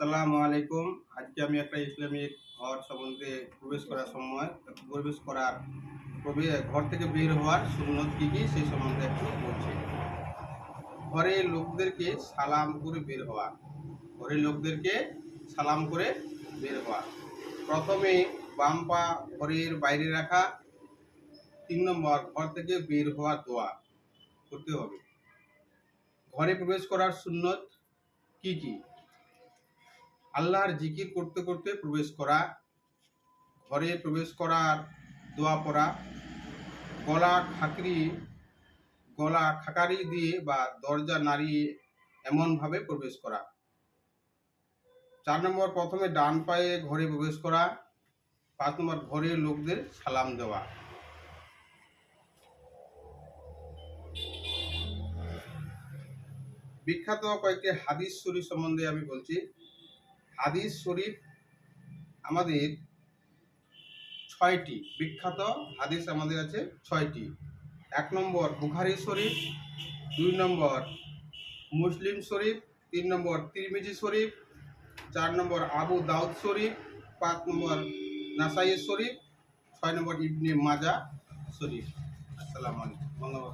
আসসালামু আলাইকুম। আজকে আমি একটা ইসলামিক ঘর সম্বন্ধে ঘর থেকে বের হওয়ার সুন্নত কি কি সেই সম্বন্ধে একটু বলছি। ঘরে লোকদেরকে সালাম করে বের হওয়া। ঘরের লোকদেরকে সালাম করে বের হওয়া। প্রথমে বাম পা ঘরের বাইরে রাখা। ৩ নম্বর, ঘর থেকে বের হওয়ার দোয়া করতে হবে। ঘরে প্রবেশ করার সুন্নত কি কি? আল্লাহর জিকির করতে করতে প্রবেশ করা, ঘরে প্রবেশ করার দোয়া পড়া, গলা খাকারি দিয়ে বা দরজা নাড়িয়ে এমনভাবে প্রবেশ করা। ৪ নম্বর, প্রথমে ডান পায়ে ঘরে প্রবেশ করা। ৫ নম্বর, ঘরের লোকদের সালাম দেওয়া। বিখ্যাত কয়েকটি হাদিস শরীফ সম্বন্ধে আমি বলছি। হাদিস শরীফ আমাদের ৬টি, বিখ্যাত হাদিস আমাদের আছে ৬টি। ১ নম্বর বুখারী শরীফ, ২ নম্বর মুসলিম শরীফ, ৩ নম্বর তিরমিজি শরীফ, ৪ নম্বর আবু দাউদ শরীফ, ৫ নম্বর নাসাই শরীফ, ৬ নম্বর ইবনে মাজাহ শরীফ। আসসালামু আলাইকুম। ধন্যবাদ।